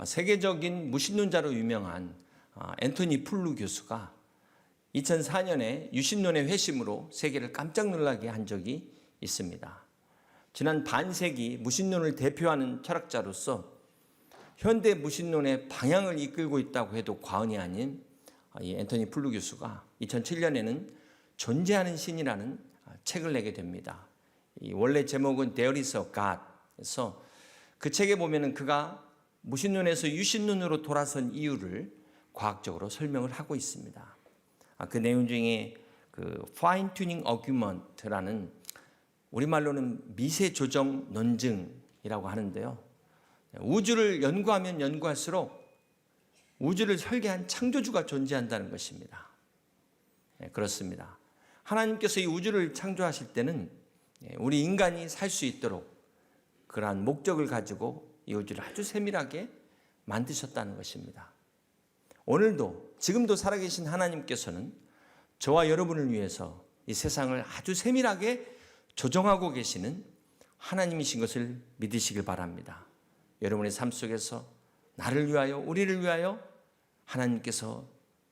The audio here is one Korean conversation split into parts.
세계적인 무신론자로 유명한 앤토니 플루 교수가 2004년에 유신론의 회심으로 세계를 깜짝 놀라게 한 적이 있습니다. 지난 반세기 무신론을 대표하는 철학자로서 현대 무신론의 방향을 이끌고 있다고 해도 과언이 아닌 이 앤토니 플루 교수가 2007년에는 존재하는 신이라는 책을 내게 됩니다. 이 원래 제목은 There is a God에서 그 책에 보면은 그가 무신론에서 유신론으로 돌아선 이유를 과학적으로 설명을 하고 있습니다. 그 내용 중에 그 Fine Tuning Argument라는 우리말로는 미세 조정 논증이라고 하는데요. 우주를 연구하면 연구할수록 우주를 설계한 창조주가 존재한다는 것입니다. 그렇습니다. 하나님께서 이 우주를 창조하실 때는 우리 인간이 살 수 있도록 그러한 목적을 가지고 이 우주를 아주 세밀하게 만드셨다는 것입니다. 오늘도 지금도 살아계신 하나님께서는 저와 여러분을 위해서 이 세상을 아주 세밀하게 조정하고 계시는 하나님이신 것을 믿으시길 바랍니다. 여러분의 삶 속에서 나를 위하여 우리를 위하여 하나님께서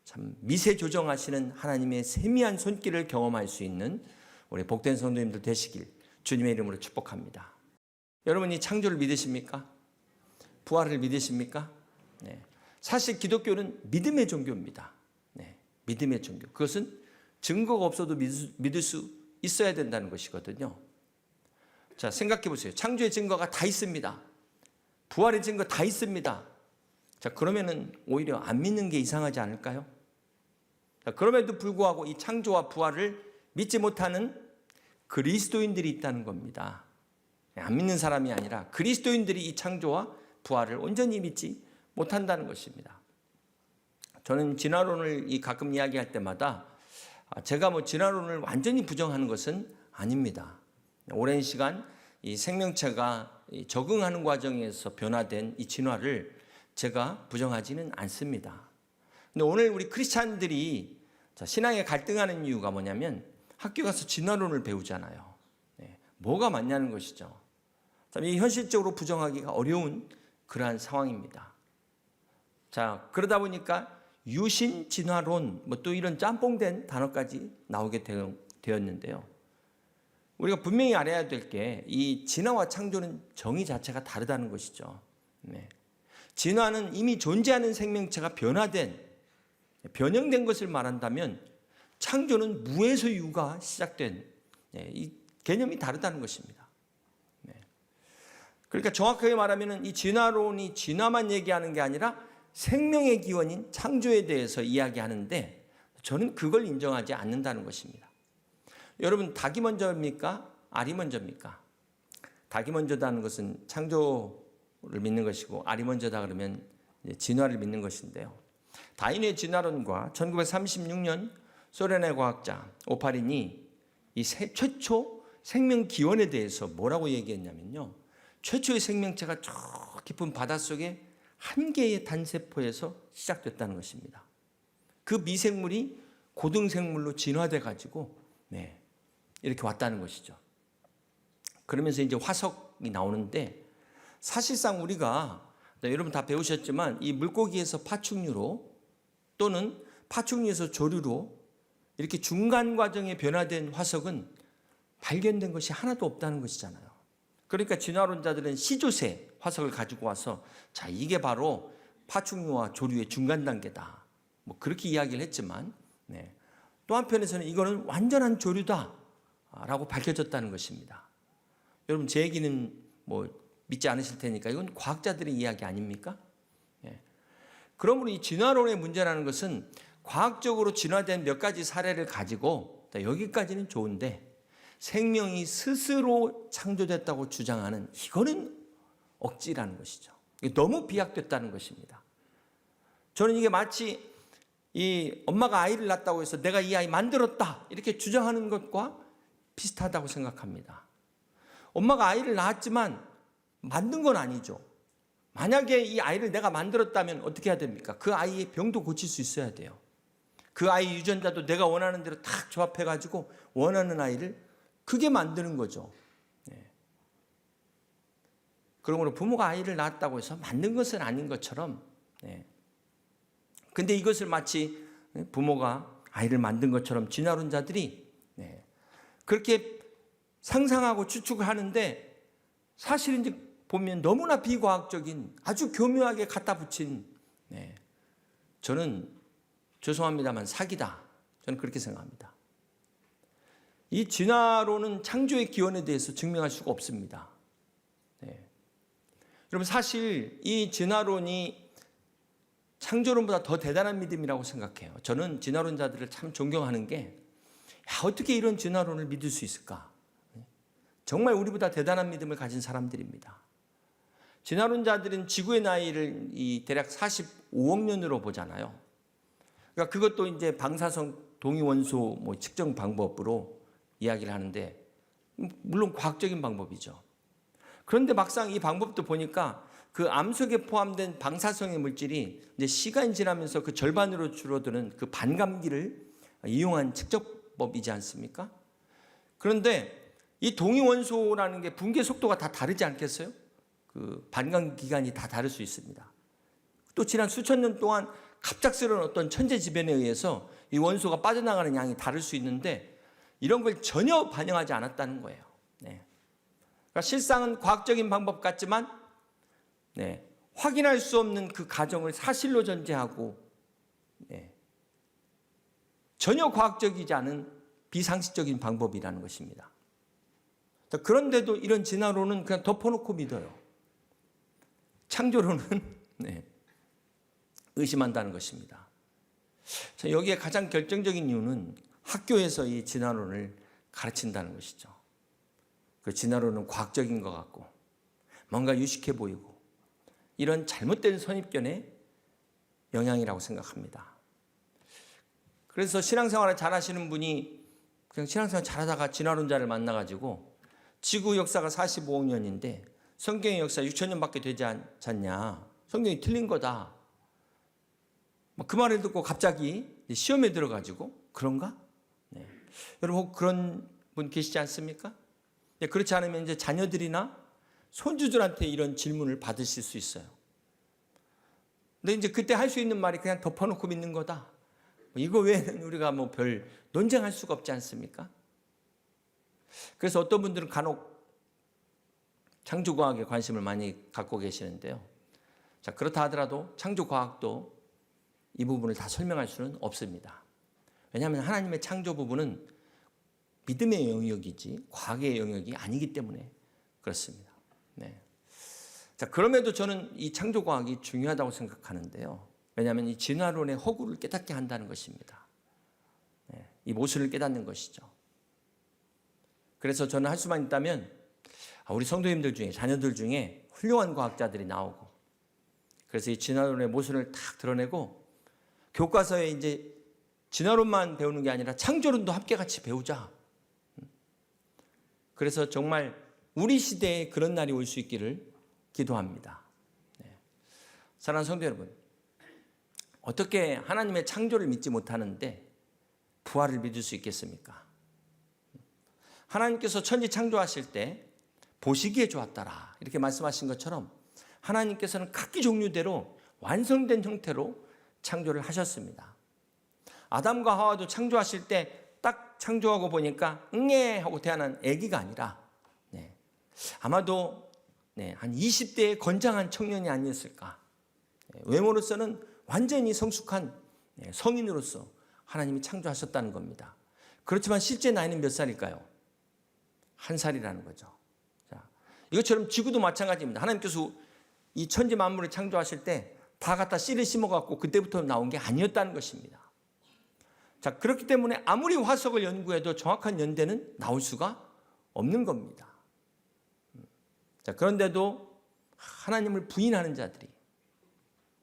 참 미세 조정하시는 하나님의 세미한 손길을 경험할 수 있는 우리 복된 성도님들 되시길 주님의 이름으로 축복합니다. 여러분이 창조를 믿으십니까? 부활을 믿으십니까? 네. 사실 기독교는 믿음의 종교입니다. 네. 믿음의 종교. 그것은 증거가 없어도 믿을 수 있어야 된다는 것이거든요. 자, 생각해 보세요. 창조의 증거가 다 있습니다. 부활의 증거 다 있습니다. 자, 그러면은 오히려 안 믿는 게 이상하지 않을까요? 자, 그럼에도 불구하고 이 창조와 부활을 믿지 못하는 그리스도인들이 있다는 겁니다. 안 믿는 사람이 아니라 그리스도인들이 이 창조와 부활을 온전히 믿지 못한다는 것입니다. 저는 진화론을 가끔 이야기할 때마다 제가 진화론을 완전히 부정하는 것은 아닙니다. 오랜 시간 이 생명체가 적응하는 과정에서 변화된 이 진화를 제가 부정하지는 않습니다. 근데 오늘 우리 크리스찬들이 신앙에 갈등하는 이유가 뭐냐면 학교 가서 진화론을 배우잖아요. 뭐가 맞냐는 것이죠. 이 현실적으로 부정하기가 어려운 그러한 상황입니다. 자, 그러다 보니까 유신 진화론 또 이런 짬뽕된 단어까지 나오게 되었는데요. 우리가 분명히 알아야 될 게 이 진화와 창조는 정의 자체가 다르다는 것이죠. 네. 진화는 이미 존재하는 생명체가 변형된 것을 말한다면 창조는 무에서 유가 시작된 이 개념이 다르다는 것입니다. 네. 그러니까 정확하게 말하면 이 진화론이 진화만 얘기하는 게 아니라 생명의 기원인 창조에 대해서 이야기하는데 저는 그걸 인정하지 않는다는 것입니다. 여러분, 닭이 먼저입니까? 알이 먼저입니까? 닭이 먼저다는 것은 창조를 믿는 것이고 알이 먼저다 그러면 진화를 믿는 것인데요. 다윈의 진화론과 1936년 소련의 과학자 오파린이 이 최초 생명 기원에 대해서 뭐라고 얘기했냐면요. 최초의 생명체가 저 깊은 바닷속에 한 개의 단세포에서 시작됐다는 것입니다. 그 미생물이 고등생물로 진화돼 가지고 이렇게 왔다는 것이죠. 그러면서 이제 화석이 나오는데 사실상 우리가 여러분 다 배우셨지만 이 물고기에서 파충류로 또는 파충류에서 조류로 이렇게 중간 과정에 변화된 화석은 발견된 것이 하나도 없다는 것이잖아요. 그러니까 진화론자들은 시조새 화석을 가지고 와서 자, 이게 바로 파충류와 조류의 중간 단계다. 그렇게 이야기를 했지만 또 한편에서는 이거는 완전한 조류다라고 밝혀졌다는 것입니다. 여러분, 제 얘기는 믿지 않으실 테니까 이건 과학자들의 이야기 아닙니까? 그러므로 이 진화론의 문제라는 것은 과학적으로 진화된 몇 가지 사례를 가지고 여기까지는 좋은데 생명이 스스로 창조됐다고 주장하는 이거는 억지라는 것이죠. 너무 비약됐다는 것입니다. 저는 이게 마치 이 엄마가 아이를 낳았다고 해서 내가 이 아이 만들었다 이렇게 주장하는 것과 비슷하다고 생각합니다. 엄마가 아이를 낳았지만 만든 건 아니죠. 만약에 이 아이를 내가 만들었다면 어떻게 해야 됩니까? 그 아이의 병도 고칠 수 있어야 돼요. 그 아이 유전자도 내가 원하는 대로 딱 조합해가지고 원하는 아이를 그게 만드는 거죠. 그러므로 부모가 아이를 낳았다고 해서 만든 것은 아닌 것처럼, 근데 이것을 마치 부모가 아이를 만든 것처럼 진화론 자들이 그렇게 상상하고 추측을 하는데, 사실 이제 보면 너무나 비과학적인 아주 교묘하게 갖다 붙인, 저는 죄송합니다만 사기다, 저는 그렇게 생각합니다. 이 진화론은 창조의 기원에 대해서 증명할 수가 없습니다. 여러분, 사실 이 진화론이 창조론보다 더 대단한 믿음이라고 생각해요. 저는 진화론자들을 참 존경하는 게, 어떻게 이런 진화론을 믿을 수 있을까? 정말 우리보다 대단한 믿음을 가진 사람들입니다. 진화론자들은 지구의 나이를 대략 45억 년으로 보잖아요. 그러니까 그것도 이제 방사성 동위원소 측정 방법으로 이야기를 하는데, 물론 과학적인 방법이죠. 그런데 막상 이 방법도 보니까 그 암석에 포함된 방사성의 물질이 이제 시간이 지나면서 그 절반으로 줄어드는 그 반감기를 이용한 측정법이지 않습니까? 그런데 이 동위원소라는 게 붕괴 속도가 다 다르지 않겠어요? 그 반감기 기간이 다 다를 수 있습니다. 또 지난 수천 년 동안 갑작스러운 어떤 천재지변에 의해서 이 원소가 빠져나가는 양이 다를 수 있는데, 이런 걸 전혀 반영하지 않았다는 거예요. 그러니까 실상은 과학적인 방법 같지만 확인할 수 없는 그 가정을 사실로 전제하고 전혀 과학적이지 않은 비상식적인 방법이라는 것입니다. 그런데도 이런 진화론은 그냥 덮어놓고 믿어요. 창조론은 의심한다는 것입니다. 여기에 가장 결정적인 이유는 학교에서 이 진화론을 가르친다는 것이죠. 그 진화론은 과학적인 것 같고 뭔가 유식해 보이고, 이런 잘못된 선입견의 영향이라고 생각합니다. 그래서 신앙생활을 잘하시는 분이 그냥 신앙생활 잘하다가 진화론자를 만나가지고 지구 역사가 45억 년인데 성경의 역사 6,000년밖에 되지 않냐, 성경이 틀린 거다, 그 말을 듣고 갑자기 시험에 들어가지고 그런가? 여러분 혹 그런 분 계시지 않습니까? 그렇지 않으면 이제 자녀들이나 손주들한테 이런 질문을 받으실 수 있어요. 근데 이제 그때 할 수 있는 말이 그냥 덮어놓고 믿는 거다, 이거 외에는 우리가 별 논쟁할 수가 없지 않습니까? 그래서 어떤 분들은 간혹 창조과학에 관심을 많이 갖고 계시는데요. 자, 그렇다 하더라도 창조과학도 이 부분을 다 설명할 수는 없습니다. 왜냐하면 하나님의 창조 부분은 믿음의 영역이지 과학의 영역이 아니기 때문에 그렇습니다. 자, 그럼에도 저는 이 창조과학이 중요하다고 생각하는데요. 왜냐하면 이 진화론의 허구를 깨닫게 한다는 것입니다. 이 모순을 깨닫는 것이죠. 그래서 저는 할 수만 있다면 우리 성도님들 중에, 자녀들 중에 훌륭한 과학자들이 나오고, 그래서 이 진화론의 모순을 탁 드러내고 교과서에 이제 진화론만 배우는 게 아니라 창조론도 함께 같이 배우자. 그래서 정말 우리 시대에 그런 날이 올 수 있기를 기도합니다. 사랑하는 성도 여러분, 어떻게 하나님의 창조를 믿지 못하는데 부활을 믿을 수 있겠습니까? 하나님께서 천지 창조하실 때 보시기에 좋았더라 이렇게 말씀하신 것처럼 하나님께서는 각기 종류대로 완성된 형태로 창조를 하셨습니다. 아담과 하와도 창조하실 때 딱 창조하고 보니까 응애 하고 태어난 아기가 아니라 아마도 한 20대의 건장한 청년이 아니었을까. 외모로서는 완전히 성숙한 성인으로서 하나님이 창조하셨다는 겁니다. 그렇지만 실제 나이는 몇 살일까요? 1살이라는 거죠. 자, 이것처럼 지구도 마찬가지입니다. 하나님께서 이 천지 만물을 창조하실 때 다 갖다 씨를 심어갖고 그때부터 나온 게 아니었다는 것입니다. 자, 그렇기 때문에 아무리 화석을 연구해도 정확한 연대는 나올 수가 없는 겁니다. 자, 그런데도 하나님을 부인하는 자들이,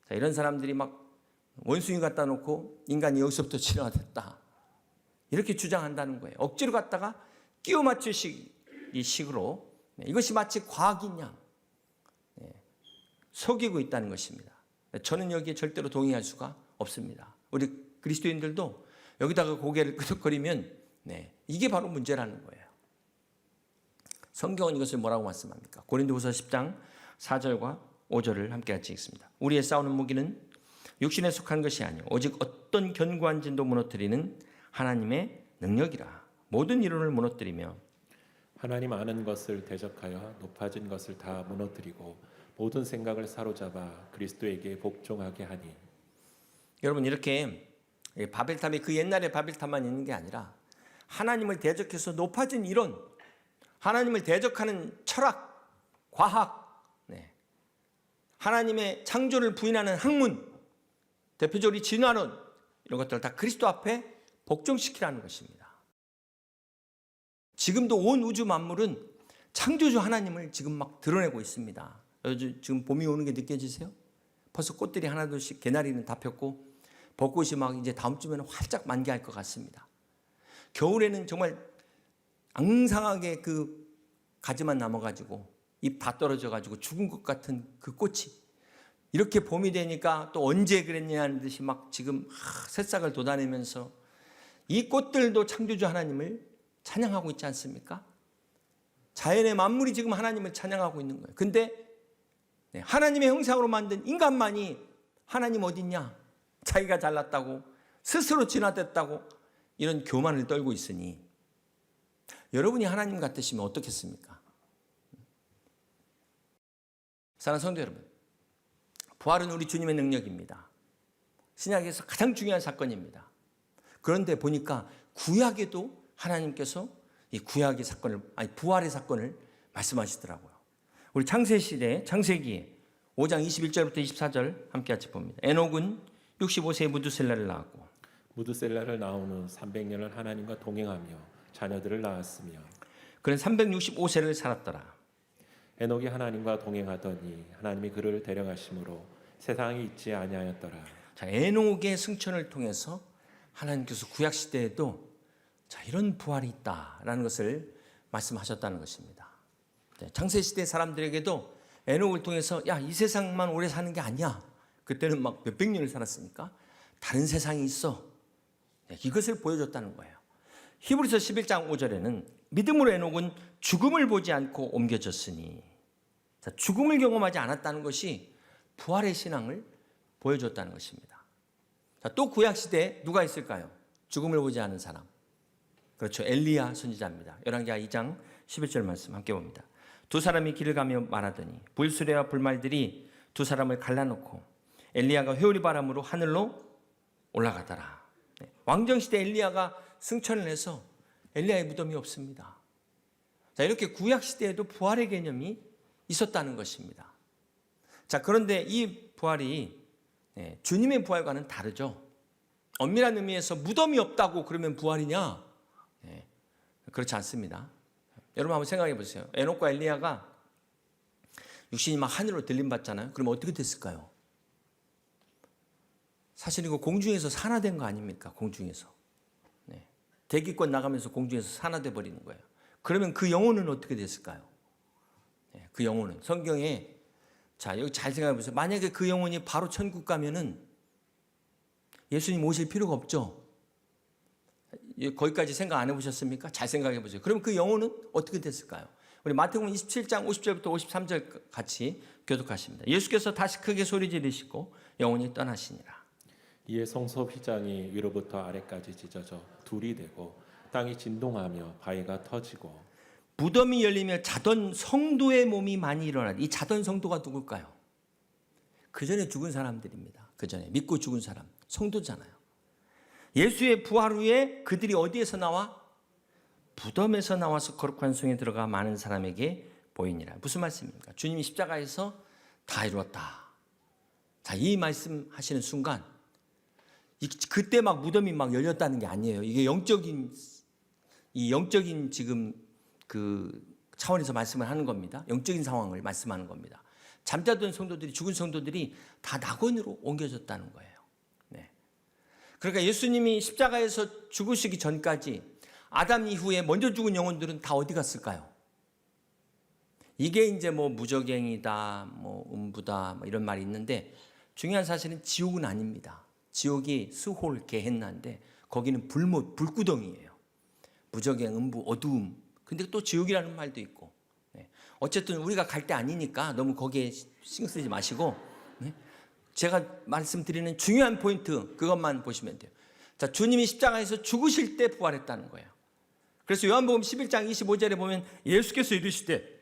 자, 이런 사람들이 막 원숭이 갖다 놓고 인간이 여기서부터 진화됐다 이렇게 주장한다는 거예요. 억지로 갖다가 끼워 맞추기 식으로 이것이 마치 과학인 양 속이고 있다는 것입니다. 저는 여기에 절대로 동의할 수가 없습니다. 우리 그리스도인들도 여기다가 고개를 끄덕거리면 이게 바로 문제라는 거예요. 성경은 이것을 뭐라고 말씀합니까? 고린도후서 10장 4절과 5절을 함께 같이 읽습니다. 우리의 싸우는 무기는 육신에 속한 것이 아니요 오직 어떤 견고한 진도 무너뜨리는 하나님의 능력이라. 모든 이론을 무너뜨리며 하나님 아는 것을 대적하여 높아진 것을 다 무너뜨리고 모든 생각을 사로잡아 그리스도에게 복종하게 하니. 여러분, 이렇게 바벨탑이 그 옛날의 바벨탑만 있는 게 아니라 하나님을 대적해서 높아진 이론, 하나님을 대적하는 철학, 과학, 하나님의 창조를 부인하는 학문, 대표적으로 진화론, 이런 것들을 다 그리스도 앞에 복종시키라는 것입니다. 지금도 온 우주 만물은 창조주 하나님을 지금 막 드러내고 있습니다. 지금 봄이 오는 게 느껴지세요? 벌써 꽃들이 하나둘씩 개나리는 다 폈고 벚꽃이 막 이제 다음 주면 활짝 만개할 것 같습니다. 겨울에는 정말 앙상하게 그 가지만 남아가지고 잎 다 떨어져가지고 죽은 것 같은 그 꽃이 이렇게 봄이 되니까 또 언제 그랬냐는 듯이 막 지금 새싹을 돋아내면서 이 꽃들도 창조주 하나님을 찬양하고 있지 않습니까? 자연의 만물이 지금 하나님을 찬양하고 있는 거예요. 근데 하나님의 형상으로 만든 인간만이 하나님 어딨냐? 자기가 잘났다고 스스로 진화됐다고 이런 교만을 떨고 있으니 여러분이 하나님 같으시면 어떻겠습니까? 사랑하는 성도 여러분, 부활은 우리 주님의 능력입니다. 신약에서 가장 중요한 사건입니다. 그런데 보니까 구약에도 하나님께서 이 구약의 사건을, 아니 부활의 사건을 말씀하시더라고요. 우리 창세시대, 창세기 5장 21절부터 24절 함께 같이 봅니다. 에녹은 65세에 무두셀라를 낳았고 무두셀라를 낳은 후 300년을 하나님과 동행하며 자녀들을 낳았으며 그는 365세를 살았더라. 에녹이 하나님과 동행하더니 하나님이 그를 데려가심으로 세상에 있지 아니하였더라. 자, 에녹의 승천을 통해서 하나님께서 구약 시대에도 자, 이런 부활이 있다라는 것을 말씀하셨다는 것입니다. 창세 시대 사람들에게도 에녹을 통해서 야, 이 세상만 오래 사는 게 아니야. 그때는 막 몇백 년을 살았으니까 다른 세상이 있어. 이것을 보여줬다는 거예요. 히브리서 11장 5절에는 믿음으로 에녹은 죽음을 보지 않고 옮겨졌으니, 자, 죽음을 경험하지 않았다는 것이 부활의 신앙을 보여줬다는 것입니다. 자, 또 구약 시대에 누가 있을까요? 죽음을 보지 않은 사람. 그렇죠. 엘리야 선지자입니다. 열왕기하 2장 11절 말씀 함께 봅니다. 두 사람이 길을 가며 말하더니 불수레와 불말들이 두 사람을 갈라놓고 엘리야가 회오리 바람으로 하늘로 올라가더라. 왕정시대 엘리야가 승천을 해서 엘리야의 무덤이 없습니다. 자, 이렇게 구약시대에도 부활의 개념이 있었다는 것입니다. 자, 그런데 이 부활이 주님의 부활과는 다르죠. 엄밀한 의미에서 무덤이 없다고 그러면 부활이냐? 그렇지 않습니다. 여러분 한번 생각해 보세요. 에녹과 엘리야가 육신이 막 하늘로 들림받잖아요. 그럼 어떻게 됐을까요? 사실 이거 공중에서 산화된 거 아닙니까? 공중에서. 대기권 나가면서 공중에서 산화돼 버리는 거예요. 그러면 그 영혼은 어떻게 됐을까요? 그 영혼은 성경에, 자, 여기 잘 생각해 보세요. 만약에 그 영혼이 바로 천국 가면은 예수님 오실 필요가 없죠. 거기까지 생각 안 해보셨습니까? 잘 생각해 보세요. 그럼 그 영혼은 어떻게 됐을까요? 우리 마태복음 27장 50절부터 53절 같이 교독하십니다. 예수께서 다시 크게 소리 지르시고 영혼이 떠나시니라. 이에 성소 휘장이 위로부터 아래까지 찢어져 둘이 되고 땅이 진동하며 바위가 터지고 무덤이 열리며 자던 성도의 몸이 많이 일어나니, 이 자던 성도가 누굴까요? 그 전에 죽은 사람들입니다. 그 전에 믿고 죽은 사람, 성도잖아요. 예수의 부활 후에 그들이 어디에서 나와? 무덤에서 나와서 거룩한 성에 들어가 많은 사람에게 보이니라. 무슨 말씀입니까? 주님이 십자가에서 다 이루었다. 자, 이 말씀하시는 순간 그때 막 무덤이 막 열렸다는 게 아니에요. 이게 영적인 지금 그 차원에서 말씀을 하는 겁니다. 영적인 상황을 말씀하는 겁니다. 잠자던 성도들이, 죽은 성도들이 다 낙원으로 옮겨졌다는 거예요. 그러니까 예수님이 십자가에서 죽으시기 전까지 아담 이후에 먼저 죽은 영혼들은 다 어디 갔을까요? 이게 이제 뭐 무저갱이다, 뭐 음부다, 뭐 이런 말이 있는데 중요한 사실은 지옥은 아닙니다. 지옥이 스홀 게헨나인데 거기는 불구덩이에요. 무저갱, 음부, 어두움. 근데 또 지옥이라는 말도 있고. 어쨌든 우리가 갈 때 아니니까 너무 거기에 신경 쓰지 마시고, 네? 제가 말씀드리는 중요한 포인트 그것만 보시면 돼요. 자, 주님이 십자가에서 죽으실 때 부활했다는 거예요. 그래서 요한복음 11장 25절에 보면 예수께서 이르시되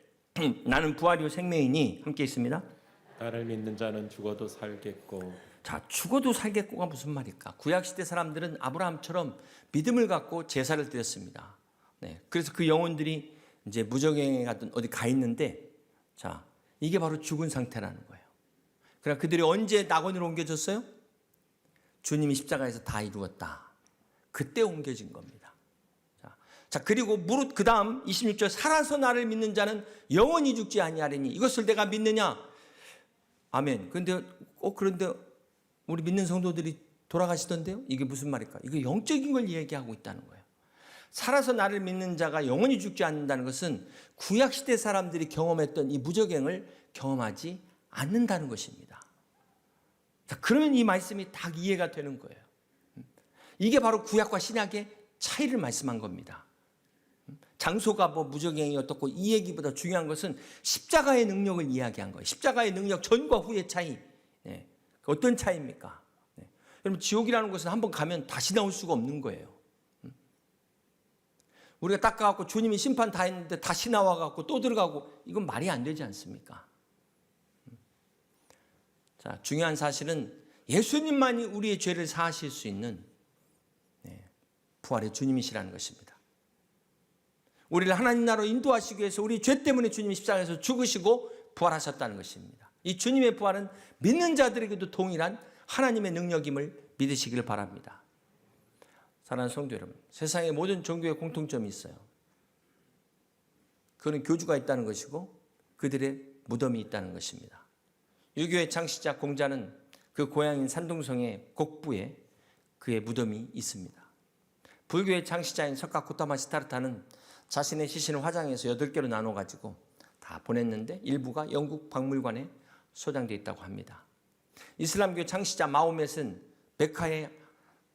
나는 부활이요 생명이니, 함께 있습니다. 나를 믿는 자는 죽어도 살겠고. 자, 죽어도 살겠고가 무슨 말일까? 구약시대 사람들은 아브라함처럼 믿음을 갖고 제사를 드렸습니다. 네, 그래서 그 영혼들이 이제 무적행에 갔든 어디 가 있는데, 자, 이게 바로 죽은 상태라는 거예요. 그러나 그들이 언제 낙원으로 옮겨졌어요? 주님이 십자가에서 다 이루었다. 그때 옮겨진 겁니다. 자, 그리고 무릇 그 다음 26절, 살아서 나를 믿는 자는 영원히 죽지 아니하리니 이것을 내가 믿느냐? 아멘. 그런데 우리 믿는 성도들이 돌아가시던데요? 이게 무슨 말일까? 이거 영적인 걸 얘기하고 있다는 거예요. 살아서 나를 믿는 자가 영원히 죽지 않는다는 것은 구약시대 사람들이 경험했던 이 무적행을 경험하지 않는다는 것입니다. 자, 그러면 이 말씀이 딱 이해가 되는 거예요. 이게 바로 구약과 신약의 차이를 말씀한 겁니다. 장소가 뭐 무적행이 어떻고 이 얘기보다 중요한 것은 십자가의 능력을 이야기한 거예요. 십자가의 능력 전과 후의 차이. 네. 어떤 차이입니까? 네. 여러분, 지옥이라는 것은 한번 가면 다시 나올 수가 없는 거예요. 우리가 닦아갖고 주님이 심판 다 했는데 다시 나와갖고 또 들어가고, 이건 말이 안 되지 않습니까? 자, 중요한 사실은 예수님만이 우리의 죄를 사하실 수 있는 부활의 주님이시라는 것입니다. 우리를 하나님 나라로 인도하시기 위해서 우리 죄 때문에 주님이 십자가에서 죽으시고 부활하셨다는 것입니다. 이 주님의 부활은 믿는 자들에게도 동일한 하나님의 능력임을 믿으시길 바랍니다. 사랑하는 성도 여러분, 세상의 모든 종교의 공통점이 있어요. 그는 교주가 있다는 것이고 그들의 무덤이 있다는 것입니다. 유교의 창시자 공자는 그 고향인 산둥성의 곡부에 그의 무덤이 있습니다. 불교의 창시자인 석가 고타마 시타르타는 자신의 시신을 화장해서 8개로 나눠가지고 다 보냈는데 일부가 영국 박물관에 소장되어 있다고 합니다. 이슬람교 창시자 마호멧은 메카에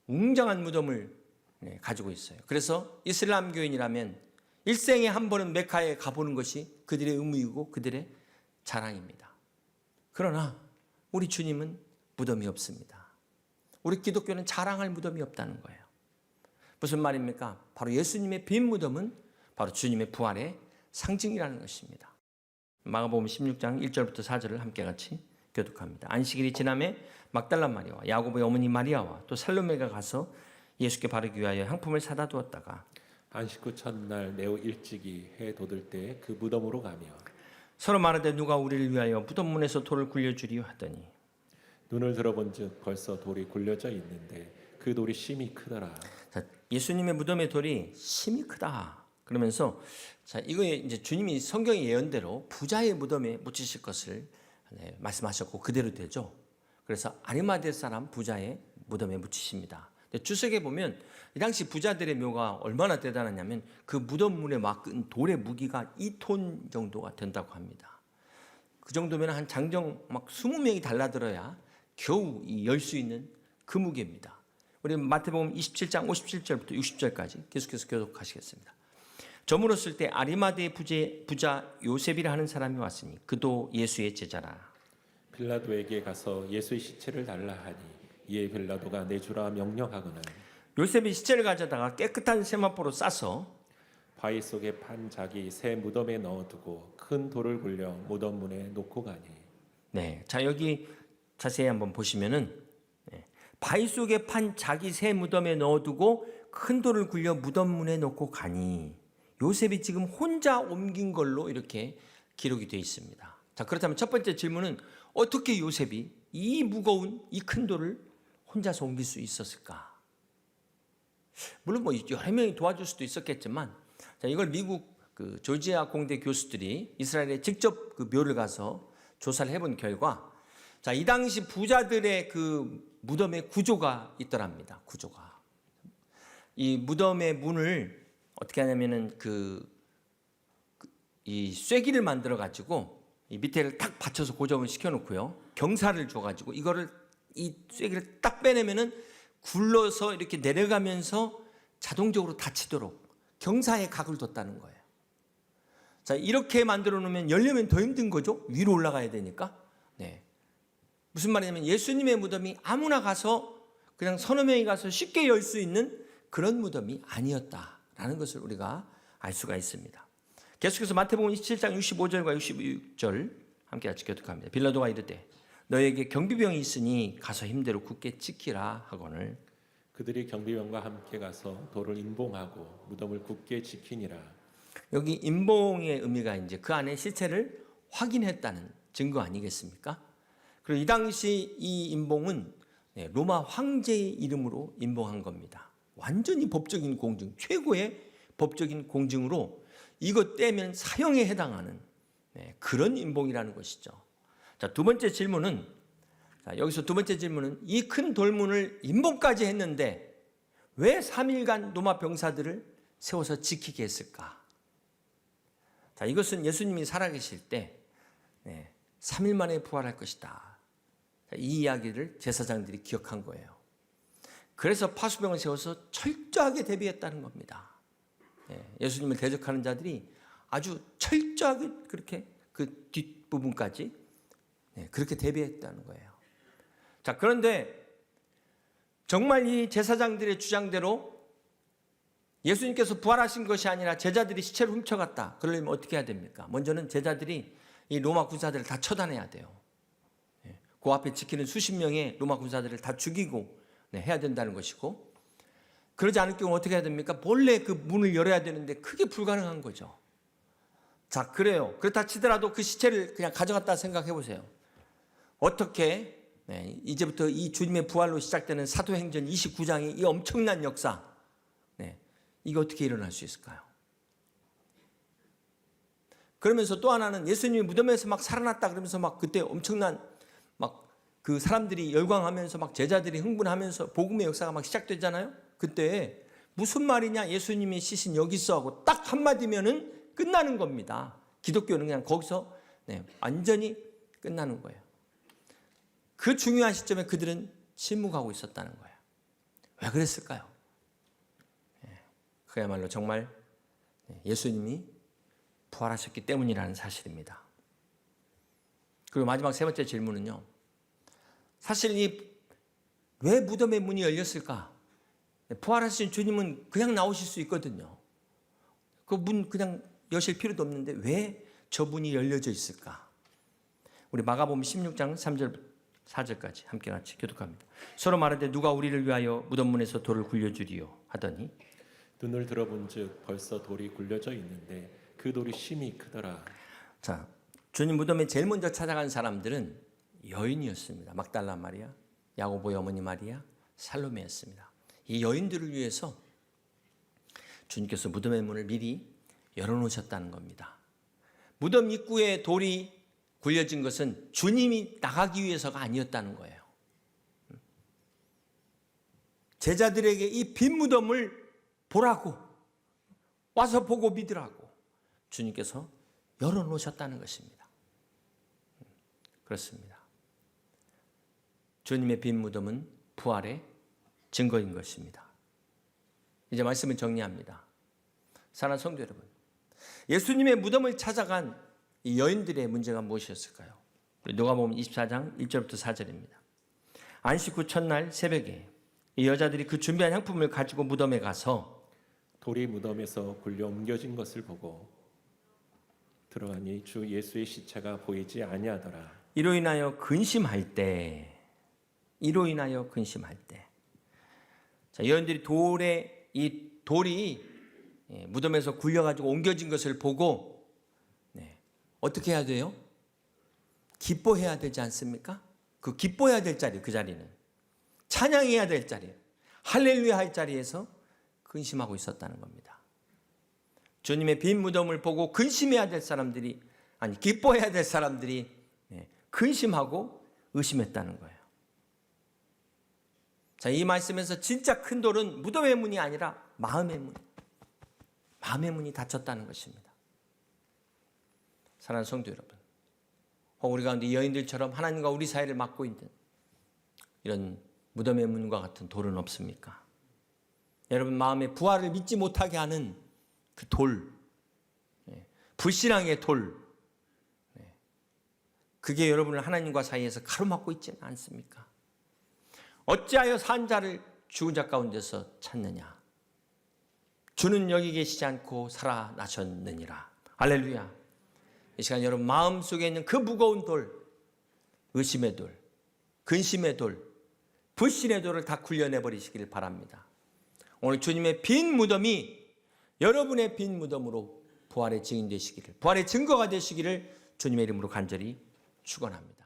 웅장한 무덤을 가지고 있어요. 그래서 이슬람교인이라면 일생에 한 번은 메카에 가보는 것이 그들의 의무이고 그들의 자랑입니다. 그러나 우리 주님은 무덤이 없습니다. 우리 기독교는 자랑할 무덤이 없다는 거예요. 무슨 말입니까? 바로 예수님의 빈 무덤은 바로 주님의 부활의 상징이라는 것입니다. 마가복음 16장 1절부터 4절을 함께 같이 교독합니다. 안식일이 지남에 막달라 마리아와 야고보의 어머니 마리아와 또 살로메가 가서 예수께 바르기 위하여 향품을 사다 두었다가 안식 후 첫날 매우 일찍이 해 돋을 때 그 무덤으로 가며 서로 말하되 누가 우리를 위하여 무덤 문에서 돌을 굴려주리요 하더니 눈을 들어본즉 벌써 돌이 굴려져 있는데 그 돌이 심히 크더라. 자, 예수님의 무덤의 돌이 심히 크다. 그러면서 자, 이거 이제 주님이 성경의 예언대로 부자의 무덤에 묻히실 것을 말씀하셨고 그대로 되죠. 그래서 아리마대 사람 부자의 무덤에 묻히십니다. 주석에 보면 이 당시 부자들의 묘가 얼마나 대단하냐면 그 무덤문에 막은 돌의 무기가 2톤 정도가 된다고 합니다. 그 정도면 한 장정 막 20명이 달라들어야 겨우 열 수 있는 그 무게입니다. 우리 마태복음 27장 57절부터 60절까지 계속해서 교독하시겠습니다. 저물었을 때 아리마대의 부자 요셉이라 하는 사람이 왔으니 그도 예수의 제자라. 빌라도에게 가서 예수의 시체를 달라 하니 이에 빌라도가 내주라 명령하거늘 요셉이 시체를 가져다가 깨끗한 세마포로 싸서 바위 속에 판 자기 새 무덤에 넣어두고 큰 돌을 굴려 무덤 문에 놓고 가니. 네, 자 여기 자세히 한번 보시면은 바위 속에 판 자기 새 무덤에 넣어두고 큰 돌을 굴려 무덤 문에 놓고 가니 요셉이 지금 혼자 옮긴 걸로 이렇게 기록이 되어 있습니다. 자, 그렇다면 첫 번째 질문은 어떻게 요셉이 이 무거운 이 큰 돌을 혼자서 옮길 수 있었을까? 물론 뭐 여러 명이 도와줄 수도 있었겠지만, 자, 이걸 미국 그 조지아 공대 교수들이 이스라엘에 직접 그 묘를 가서 조사를 해본 결과, 자, 이 당시 부자들의 그 무덤의 구조가 있더랍니다. 구조가. 이 무덤의 문을 어떻게 하냐면은 이 쐐기를 만들어 가지고 이 밑에를 딱 받쳐서 고정을 시켜 놓고요. 경사를 줘 가지고 이거를 이 쐐기를 딱 빼내면은 굴러서 이렇게 내려가면서 자동적으로 닫히도록 경사에 각을 뒀다는 거예요. 자, 이렇게 만들어 놓으면 열려면 더 힘든 거죠. 위로 올라가야 되니까. 네. 무슨 말이냐면 예수님의 무덤이 아무나 가서 그냥 서너 명이 가서 쉽게 열 수 있는 그런 무덤이 아니었다라는 것을 우리가 알 수가 있습니다. 계속해서 마태복음 27장 65절과 66절 함께 같이 교독합니다. 빌라도가 이르되 너에게 경비병이 있으니 가서 힘대로 굳게 지키라 하거늘 그들이 경비병과 함께 가서 돌을 인봉하고 무덤을 굳게 지키니라. 여기 인봉의 의미가 이제 그 안에 시체를 확인했다는 증거 아니겠습니까? 그리고 이 당시 이 인봉은 로마 황제의 이름으로 인봉한 겁니다. 완전히 법적인 공증, 최고의 법적인 공증으로 이것 떼면 사형에 해당하는 그런 인봉이라는 것이죠. 자, 두 번째 질문은 여기서 두 번째 질문은 이 큰 돌문을 인봉까지 했는데 왜 3일간 로마 병사들을 세워서 지키게 했을까? 자, 이것은 예수님이 살아계실 때 3일 만에 부활할 것이다. 이 이야기를 제사장들이 기억한 거예요. 그래서 파수병을 세워서 철저하게 대비했다는 겁니다. 예수님을 대적하는 자들이 아주 철저하게 그렇게 그 뒷부분까지 그렇게 대비했다는 거예요. 자, 그런데 정말 이 제사장들의 주장대로 예수님께서 부활하신 것이 아니라 제자들이 시체를 훔쳐갔다. 그러려면 어떻게 해야 됩니까? 먼저는 제자들이 이 로마 군사들을 다 처단해야 돼요. 그 앞에 지키는 수십 명의 로마 군사들을 다 죽이고 해야 된다는 것이고, 그러지 않을 경우 어떻게 해야 됩니까? 본래 그 문을 열어야 되는데 그게 불가능한 거죠. 자, 그래요. 그렇다 치더라도 그 시체를 그냥 가져갔다 생각해 보세요. 어떻게 이제부터 이 주님의 부활로 시작되는 사도행전 29장의 이 엄청난 역사, 이게 어떻게 일어날 수 있을까요? 그러면서 또 하나는 예수님이 무덤에서 막 살아났다 그러면서 막 그때 엄청난 막 그 사람들이 열광하면서 막 제자들이 흥분하면서 복음의 역사가 막 시작되잖아요. 그때 무슨 말이냐, 예수님이 시신 여기 있어 하고 딱 한마디면은 끝나는 겁니다. 기독교는 그냥 거기서 완전히 끝나는 거예요. 그 중요한 시점에 그들은 침묵하고 있었다는 거예요. 왜 그랬을까요? 그야말로 정말 예수님이 부활하셨기 때문이라는 사실입니다. 그리고 마지막 세 번째 질문은요. 사실 왜 무덤의 문이 열렸을까? 부활하신 주님은 그냥 나오실 수 있거든요. 그 문 그냥 여실 필요도 없는데 왜 저 문이 열려져 있을까? 우리 마가복음 16장 3절 4절까지 함께 같이 교독합니다. 서로 말하되 누가 우리를 위하여 무덤 문에서 돌을 굴려주리요 하더니 눈을 들어본즉 벌써 돌이 굴려져 있는데 그 돌이 심히 크더라. 자, 주님 무덤에 제일 먼저 찾아간 사람들은 여인이었습니다. 막달라 마리아, 야고보의 어머니 마리아, 살로메였습니다. 이 여인들을 위해서 주님께서 무덤의 문을 미리 열어놓으셨다는 겁니다. 무덤 입구에 돌이 굴려진 것은 주님이 나가기 위해서가 아니었다는 거예요. 제자들에게 이 빈 무덤을 보라고, 와서 보고 믿으라고 주님께서 열어놓으셨다는 것입니다. 그렇습니다. 주님의 빈 무덤은 부활의 증거인 것입니다. 이제 말씀을 정리합니다. 사랑하는 성도 여러분, 예수님의 무덤을 찾아간 이 여인들의 문제가 무엇이었을까요? 누가복음 24장 1절부터 4절입니다. 안식 후 첫날 새벽에 이 여자들이 그 준비한 향품을 가지고 무덤에 가서 돌이 무덤에서 굴려 옮겨진 것을 보고 들어가니 주 예수의 시체가 보이지 아니하더라. 이로 인하여 근심할 때 자, 여인들이 이 돌이 무덤에서 굴려가지고 옮겨진 것을 보고 어떻게 해야 돼요? 기뻐해야 되지 않습니까? 그 기뻐해야 될 자리, 그 자리는 찬양해야 될 자리예요. 할렐루야 할 자리에서 근심하고 있었다는 겁니다. 주님의 빈 무덤을 보고 근심해야 될 사람들이, 아니 기뻐해야 될 사람들이 근심하고 의심했다는 거예요. 자, 이 말씀에서 진짜 큰 돌은 무덤의 문이 아니라 마음의 문이 닫혔다는 것입니다. 사랑하는 성도 여러분, 혹 우리 가운데 여인들처럼 하나님과 우리 사이를 막고 있는 이런 무덤의 문과 같은 돌은 없습니까? 여러분 마음에 부활을 믿지 못하게 하는 그 돌, 불신앙의 돌, 그게 여러분을 하나님과 사이에서 가로막고 있지는 않습니까? 어찌하여 산 자를 죽은 자 가운데서 찾느냐? 주는 여기 계시지 않고 살아나셨느니라. 할렐루야. 이 시간 여러분 마음속에 있는 그 무거운 돌, 의심의 돌, 근심의 돌, 불신의 돌을 다 굴려내버리시길 바랍니다. 오늘 주님의 빈 무덤이 여러분의 빈 무덤으로 부활의 증인 되시기를, 부활의 증거가 되시기를 주님의 이름으로 간절히 축원합니다.